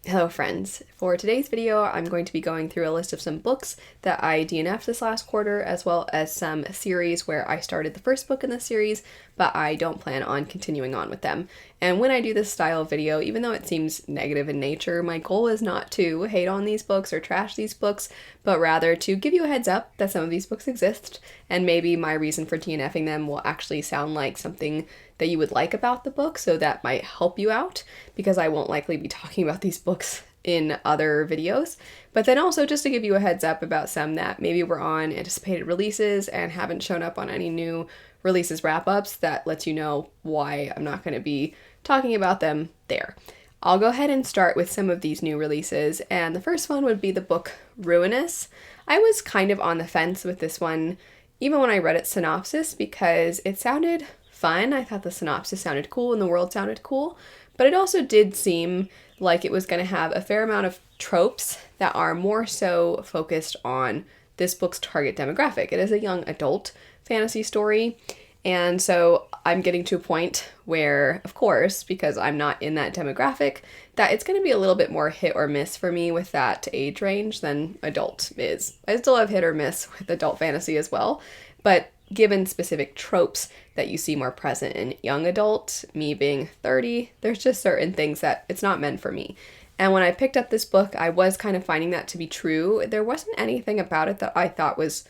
Hello friends. For today's video, I'm going to be going through a list of some books that I DNF'd this last quarter, as well as some series where I started the first book in the series, but I don't plan on continuing on with them. And when I do this style of video, even though it seems negative in nature, my goal is not to hate on these books or trash these books, but rather to give you a heads up that some of these books exist, and maybe my reason for DNFing them will actually sound like something that you would like about the book, so that might help you out, because I won't likely be talking about these books in other videos. But then also just to give you a heads up about some that maybe were on anticipated releases and haven't shown up on any new releases wrap-ups, that lets you know why I'm not going to be talking about them there. I'll go ahead and start with some of these new releases, and the first one would be the book Ruinous. I was kind of on the fence with this one, even when I read its synopsis, because it sounded fun. I thought the synopsis sounded cool and the world sounded cool, but it also did seem like it was going to have a fair amount of tropes that are more so focused on this book's target demographic. It is a young adult fantasy story, and so I'm getting to a point where, of course, because I'm not in that demographic, that it's going to be a little bit more hit or miss for me with that age range than adult is. I still have hit or miss with adult fantasy as well, but given specific tropes that you see more present in young adult, me being 30, there's just certain things that it's not meant for me. And when I picked up this book, I was kind of finding that to be true. There wasn't anything about it that I thought was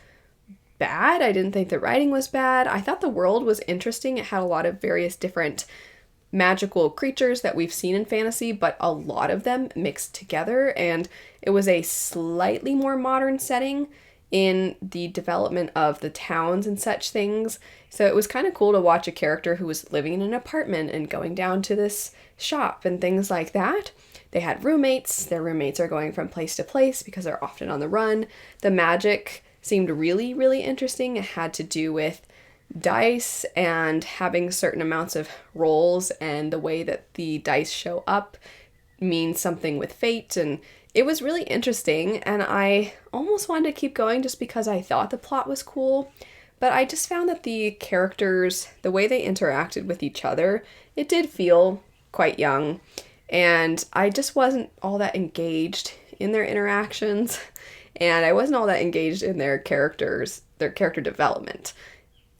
bad. I didn't think the writing was bad. I thought the world was interesting. It had a lot of various different magical creatures that we've seen in fantasy, but a lot of them mixed together, and it was a slightly more modern setting in the development of the towns and such things. So it was kind of cool to watch a character who was living in an apartment and going down to this shop and things like that. They had roommates. Their roommates are going from place to place because they're often on the run. The magic seemed really, really interesting. It had to do with dice and having certain amounts of rolls, and the way that the dice show up means something with fate, and it was really interesting, and I almost wanted to keep going just because I thought the plot was cool, but I just found that the characters, the way they interacted with each other, it did feel quite young, and I just wasn't all that engaged in their interactions, and I wasn't all that engaged in their characters, their character development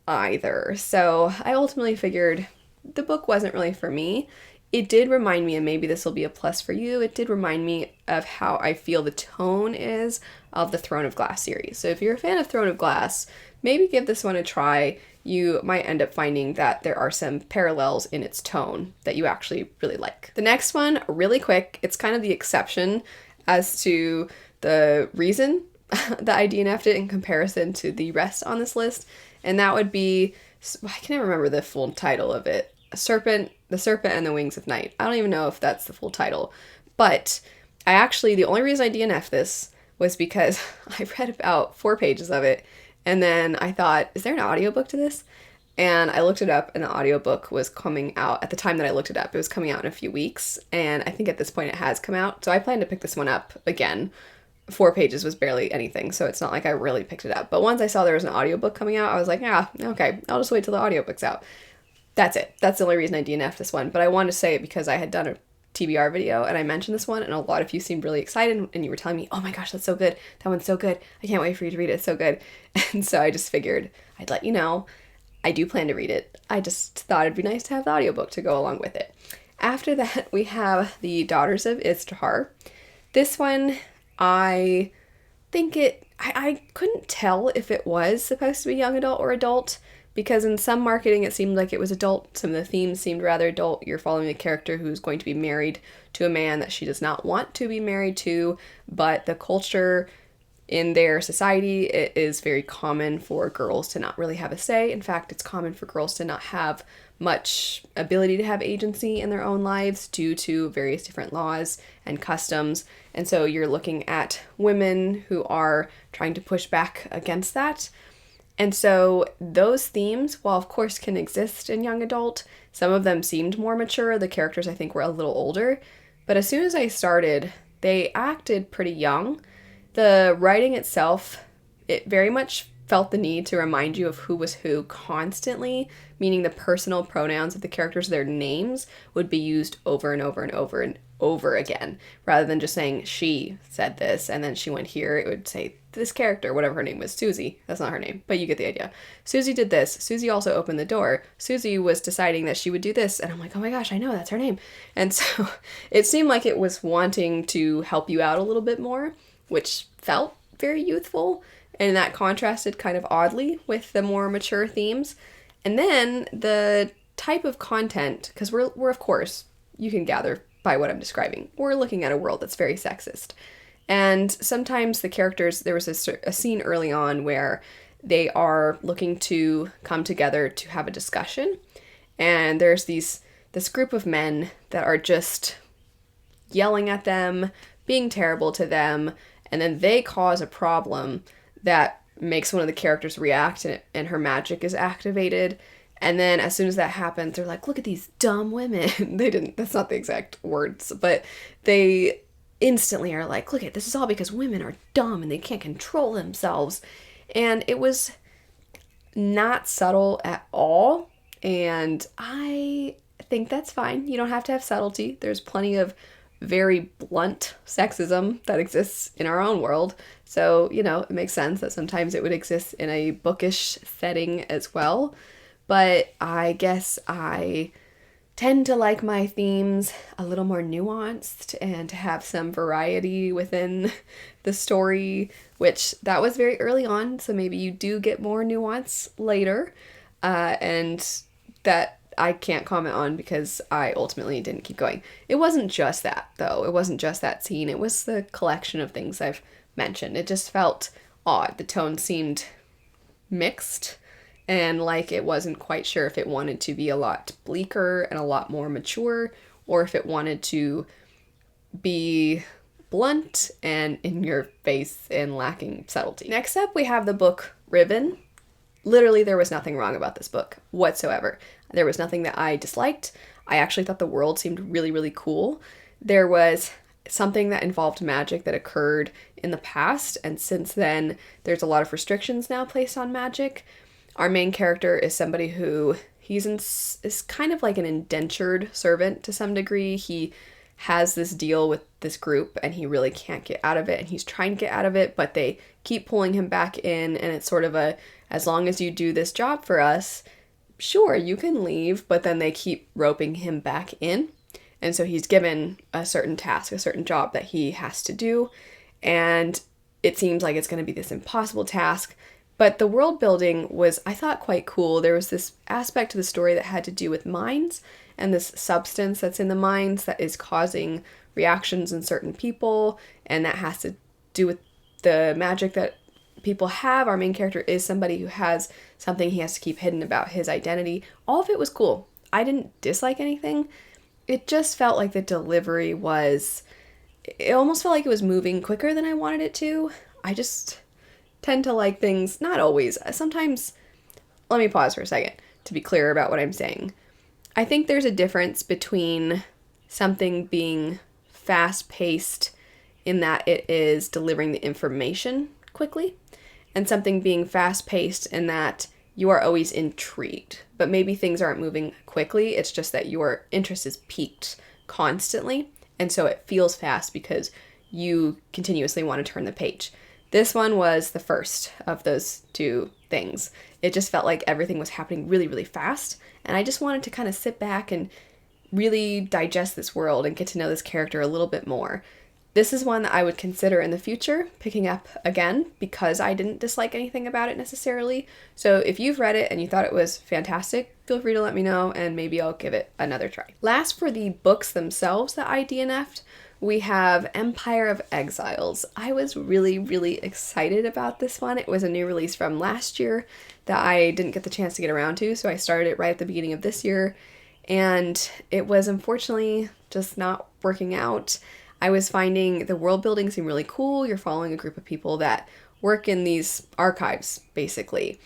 either. So I ultimately figured the book wasn't really for me. It did remind me, and maybe this will be a plus for you, it did remind me of how I feel the tone is of the Throne of Glass series. So if you're a fan of Throne of Glass, maybe give this one a try. You might end up finding that there are some parallels in its tone that you actually really like. The next one, really quick, it's kind of the exception as to the reason that I DNF'd it in comparison to the rest on this list, and that would be, I can't even remember the full title of it, Serpent, The Serpent and the Wings of Night. I don't even know if that's the full title, but the only reason I DNF'd this was because I read about 4 pages of it, and then I thought, is there an audiobook to this? And I looked it up, and the audiobook was coming out at the time that I looked it up. It was coming out in a few weeks, and I think at this point it has come out, so I plan to pick this one up again. 4 pages was barely anything, so it's not like I really picked it up. But once I saw there was an audiobook coming out, I was like, yeah, okay, I'll just wait till the audiobook's out. That's it. That's the only reason I DNF'd this one. But I wanted to say it because I had done a TBR video and I mentioned this one, and a lot of you seemed really excited, and you were telling me, oh my gosh, that's so good. That one's so good. I can't wait for you to read it. It's so good. And so I just figured I'd let you know. I do plan to read it. I just thought it'd be nice to have the audiobook to go along with it. After that, we have the Daughters of Ishtar. This one, I couldn't tell if it was supposed to be young adult or adult, because in some marketing it seemed like it was adult. Some of the themes seemed rather adult. You're following a character who's going to be married to a man that she does not want to be married to, but the culture in their society, it is very common for girls to not really have a say. In fact, it's common for girls to not have much ability to have agency in their own lives due to various different laws and customs. And so you're looking at women who are trying to push back against that. And so those themes, while of course can exist in young adult, some of them seemed more mature. The characters, I think, were a little older. But as soon as I started, they acted pretty young. The writing itself, it very much felt the need to remind you of who was who constantly, meaning the personal pronouns of the characters, their names, would be used over and over and over and over again, rather than just saying she said this and then she went here. It would say this character, whatever her name was, Susie. That's not her name, but you get the idea. Susie did this. Susie also opened the door. Susie was deciding that she would do this. And I'm like, oh my gosh, I know, that's her name. And so it seemed like it was wanting to help you out a little bit more, which felt very youthful. And that contrasted kind of oddly with the more mature themes. And then the type of content, because we're of course, you can gather by what I'm describing, we're looking at a world that's very sexist. And sometimes the characters, there was a scene early on where they are looking to come together to have a discussion. And there's this group of men that are just yelling at them, being terrible to them, and then they cause a problem that makes one of the characters react, and her magic is activated. And then as soon as that happens, they're like, look at these dumb women. That's not the exact words, but they instantly are like, look at, this is all because women are dumb and they can't control themselves. And it was not subtle at all. And I think that's fine. You don't have to have subtlety. There's plenty of very blunt sexism that exists in our own world. So, it makes sense that sometimes it would exist in a bookish setting as well. But I guess I tend to like my themes a little more nuanced and to have some variety within the story, which that was very early on. So maybe you do get more nuance later. And that I can't comment on because I ultimately didn't keep going. It wasn't just that, though. It wasn't just that scene. It was the collection of things I've mentioned. It just felt odd. The tone seemed mixed and like it wasn't quite sure if it wanted to be a lot bleaker and a lot more mature, or if it wanted to be blunt and in your face and lacking subtlety. Next up, we have the book Ribbon. Literally, there was nothing wrong about this book whatsoever. There was nothing that I disliked. I actually thought the world seemed really, really cool. There was something that involved magic that occurred in the past, and since then, there's a lot of restrictions now placed on magic. Our main character is somebody who is kind of like an indentured servant to some degree. He has this deal with this group and he really can't get out of it, and he's trying to get out of it, but they keep pulling him back in, and it's sort of as long as you do this job for us, sure, you can leave, but then they keep roping him back in. And so he's given a certain task, a certain job that he has to do, and it seems like it's going to be this impossible task. But the world building was, I thought, quite cool. There was this aspect to the story that had to do with minds and this substance that's in the minds that is causing reactions in certain people, and that has to do with the magic that people have. Our main character is somebody who has something he has to keep hidden about his identity. All of it was cool. I didn't dislike anything. It just felt like the delivery it almost felt like it was moving quicker than I wanted it to. I just tend to like things, not always. Sometimes, let me pause for a second to be clear about what I'm saying. I think there's a difference between something being fast-paced in that it is delivering the information quickly, and something being fast-paced in that you are always intrigued, but maybe things aren't moving quickly. It's just that your interest is piqued constantly, and so it feels fast because you continuously want to turn the page. This one was the first of those two things. It just felt like everything was happening really, really fast, and I just wanted to kind of sit back and really digest this world and get to know this character a little bit more. This is one that I would consider in the future picking up again because I didn't dislike anything about it necessarily. So if you've read it and you thought it was fantastic, feel free to let me know and maybe I'll give it another try. Last, for the books themselves that I DNF'd, we have Empire of Exiles. I was really, really excited about this one. It was a new release from last year that I didn't get the chance to get around to, so I started it right at the beginning of this year, and it was unfortunately just not working out. I was finding the world building seemed really cool. You're following a group of people that work in these archives, basically.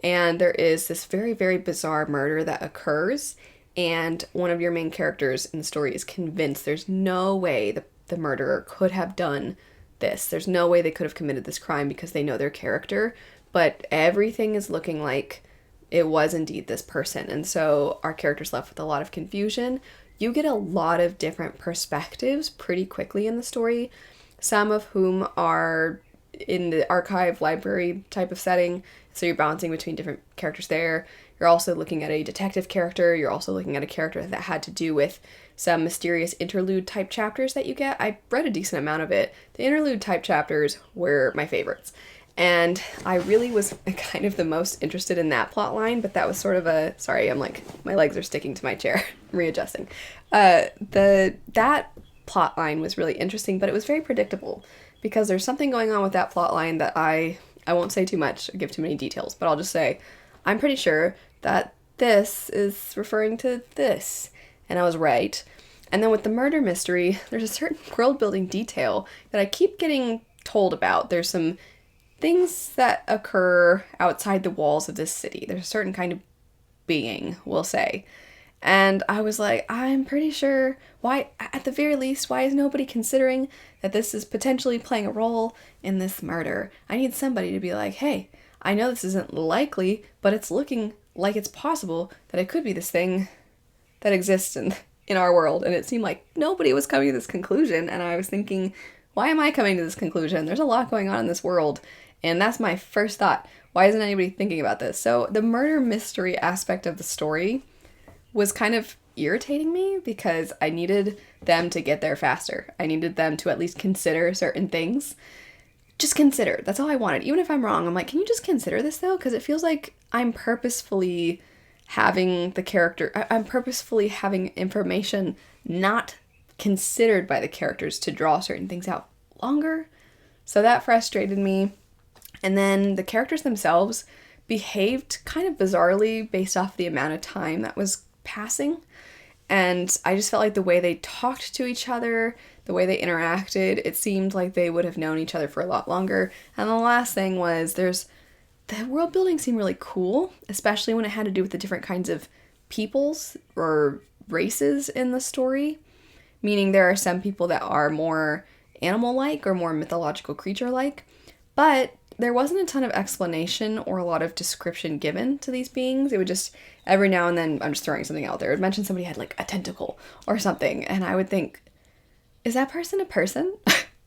And there is this very, very bizarre murder that occurs, and one of your main characters in the story is convinced there's no way the murderer could have done this. There's no way they could have committed this crime because they know their character but everything is looking like it was indeed this person. And so our character's left with a lot of confusion. You get a lot of different perspectives pretty quickly in the story, some of whom are in the archive library type of setting. So you're bouncing between different characters there. You're also looking at a detective character. You're also looking at a character that had to do with some mysterious interlude type chapters that you get. I read a decent amount of it. The interlude type chapters were my favorites. And I really was kind of the most interested in that plot line, but that was sort of a, sorry, I'm like, my legs are sticking to my chair, I'm readjusting. That plot line was really interesting, but it was very predictable because there's something going on with that plot line that I won't say too much, give too many details, but I'll just say, I'm pretty sure that this is referring to this. And I was right. And then with the murder mystery, there's a certain world building detail that I keep getting told about. There's some things that occur outside the walls of this city. There's a certain kind of being, we'll say. And I was like, I'm pretty sure, why, at the very least, why is nobody considering that this is potentially playing a role in this murder? I need somebody to be like, hey, I know this isn't likely, but it's looking like it's possible that it could be this thing that exists in our world. And it seemed like nobody was coming to this conclusion. And I was thinking, why am I coming to this conclusion? There's a lot going on in this world. And that's my first thought. Why isn't anybody thinking about this? So the murder mystery aspect of the story was kind of irritating me because I needed them to get there faster. I needed them to at least consider certain things. Just consider. That's all I wanted. Even if I'm wrong, I'm like, can you just consider this though? Because it feels like I'm purposefully having I'm purposefully having information not considered by the characters to draw certain things out longer. So that frustrated me. And then the characters themselves behaved kind of bizarrely based off the amount of time that was passing. And I just felt like the way they talked to each other, the way they interacted, it seemed like they would have known each other for a lot longer. And the last thing was the world building seemed really cool, especially when it had to do with the different kinds of peoples or races in the story. Meaning there are some people that are more animal-like or more mythological creature-like, but there wasn't a ton of explanation or a lot of description given to these beings. It would just, every now and then, I'm just throwing something out there, it would mention somebody had like a tentacle or something, and I would think, is that person a person?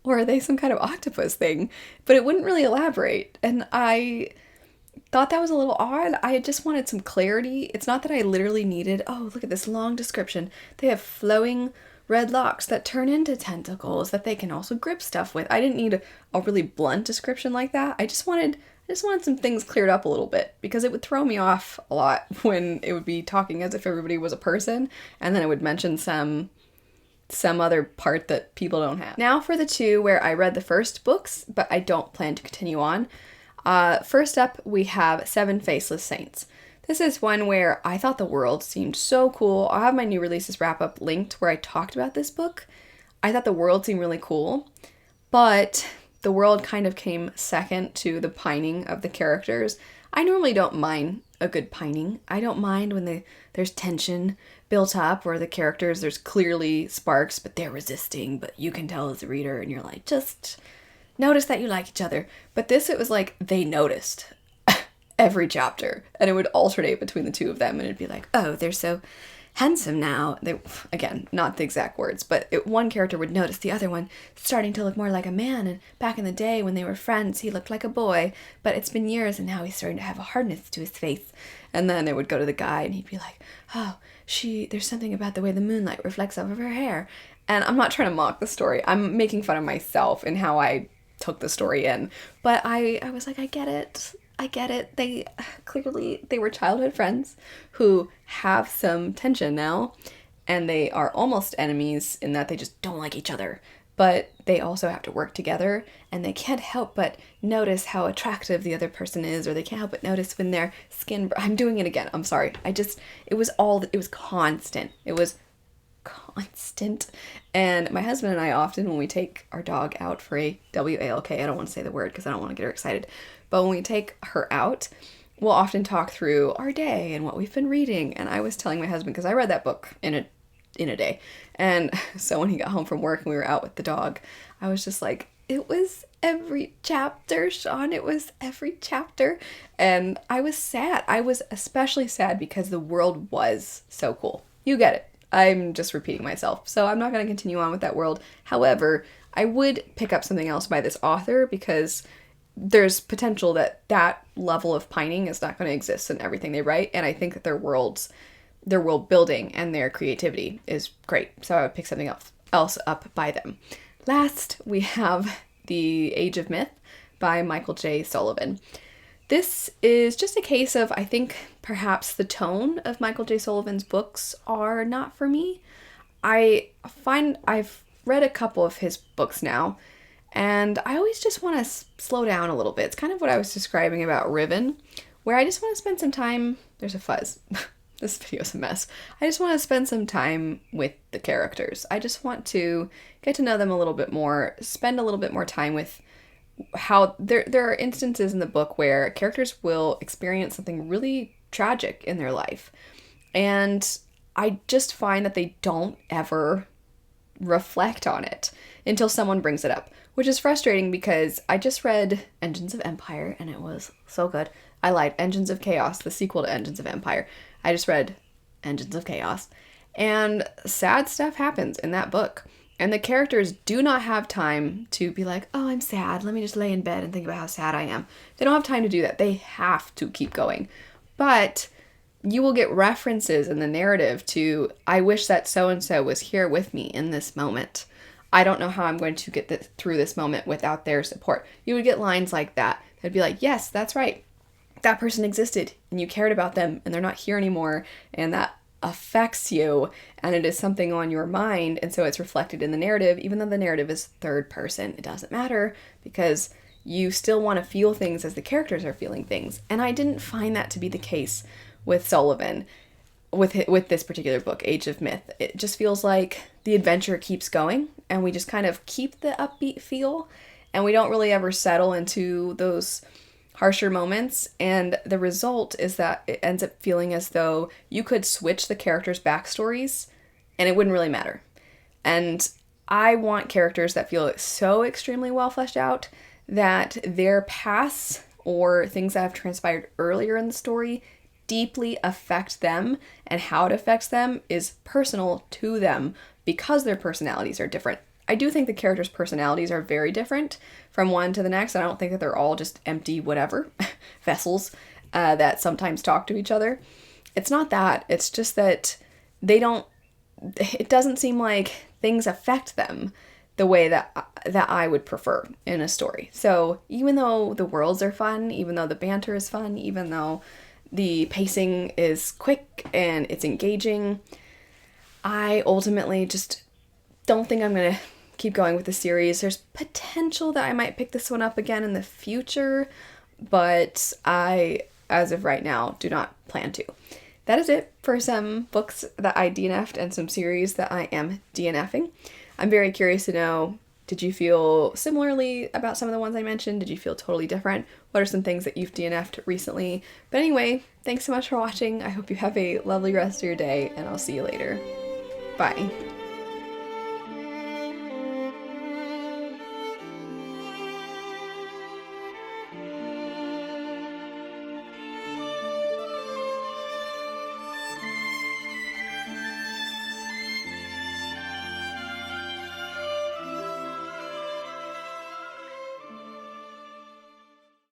Or are they some kind of octopus thing? But it wouldn't really elaborate, and I thought that was a little odd. I just wanted some clarity. It's not that I literally needed, oh, look at this long description. They have flowing red locks that turn into tentacles that they can also grip stuff with. I didn't need a really blunt description like that. I just wanted some things cleared up a little bit because it would throw me off a lot when it would be talking as if everybody was a person and then it would mention some other part that people don't have. Now for the two where I read the first books, but I don't plan to continue on. First up, we have 7 Faceless Saints. This is one where I thought the world seemed so cool. I'll have my new releases wrap up linked where I talked about this book. I thought the world seemed really cool, but the world kind of came second to the pining of the characters. I normally don't mind a good pining. I don't mind when there's tension built up where the characters, there's clearly sparks, but they're resisting, but you can tell as a reader and you're like, just notice that you like each other. But this, it was like they noticed every chapter, and it would alternate between the two of them, and it'd be like, oh, they're so handsome now. They, again, not the exact words, but one character would notice the other one starting to look more like a man, and back in the day when they were friends, he looked like a boy, but it's been years, and now he's starting to have a hardness to his face. And then they would go to the guy, and he'd be like, oh, there's something about the way the moonlight reflects off of her hair. And I'm not trying to mock the story. I'm making fun of myself and how I took the story in. But I was like, I get it. They were childhood friends who have some tension now, and they are almost enemies in that they just don't like each other. But they also have to work together, and they can't help but notice how attractive the other person is, or they can't help but notice when their skin... I'm doing it again. I'm sorry. It was constant. It was constant. And my husband and I often, when we take our dog out for a walk, I don't want to say the word because I don't want to get her excited, but when we take her out, we'll often talk through our day and what we've been reading. And I was telling my husband, because I read that book in a day, and so when he got home from work and we were out with the dog, I was just like, it was every chapter, Sean. It was every chapter. And I was sad. I was especially sad because the world was so cool. You get it. I'm just repeating myself. So I'm not going to continue on with that world. However, I would pick up something else by this author because there's potential that that level of pining is not going to exist in everything they write. And I think that their world building and their creativity is great. So I would pick something else up by them. Last, we have The Age of Myth by Michael J. Sullivan. This is just a case of, I think, perhaps the tone of Michael J. Sullivan's books are not for me. I find I've read a couple of his books now, and I always just want to slow down a little bit. It's kind of what I was describing about Riven, where I just want to spend some time... There's a fuzz. This video's a mess. I just want to spend some time with the characters. I just want to get to know them a little bit more, spend a little bit more time with how there are instances in the book where characters will experience something really tragic in their life. And I just find that they don't ever reflect on it until someone brings it up, which is frustrating because I just read Engines of Empire and it was so good. I lied. Engines of Chaos, the sequel to Engines of Empire. I just read Engines of Chaos, and sad stuff happens in that book. And the characters do not have time to be like, oh, I'm sad. Let me just lay in bed and think about how sad I am. They don't have time to do that. They have to keep going. But you will get references in the narrative to, I wish that so-and-so was here with me in this moment. I don't know how I'm going to get through this moment without their support. You would get lines like that. They'd be like, yes, that's right. That person existed and you cared about them and they're not here anymore. And that affects you and it is something on your mind, and so it's reflected in the narrative. Even though the narrative is third person, it doesn't matter because you still want to feel things as the characters are feeling things. And I didn't find that to be the case with Sullivan with this particular book, Age of Myth. It just feels like the adventure keeps going and we just kind of keep the upbeat feel and we don't really ever settle into those harsher moments, and the result is that it ends up feeling as though you could switch the characters' backstories and it wouldn't really matter. And I want characters that feel so extremely well fleshed out that their pasts or things that have transpired earlier in the story deeply affect them, and how it affects them is personal to them because their personalities are different. I do think the characters' personalities are very different from one to the next. I don't think that they're all just empty whatever vessels that sometimes talk to each other. It's not that. It's just that it doesn't seem like things affect them the way that I would prefer in a story. So even though the worlds are fun, even though the banter is fun, even though the pacing is quick and it's engaging, I ultimately just don't think I'm going to keep going with the series. There's potential that I might pick this one up again in the future, but I, as of right now, do not plan to. That is it for some books that I DNF'd and some series that I am DNF'ing. I'm very curious to know, did you feel similarly about some of the ones I mentioned? Did you feel totally different? What are some things that you've DNF'd recently? But anyway, thanks so much for watching. I hope you have a lovely rest of your day, and I'll see you later. Bye.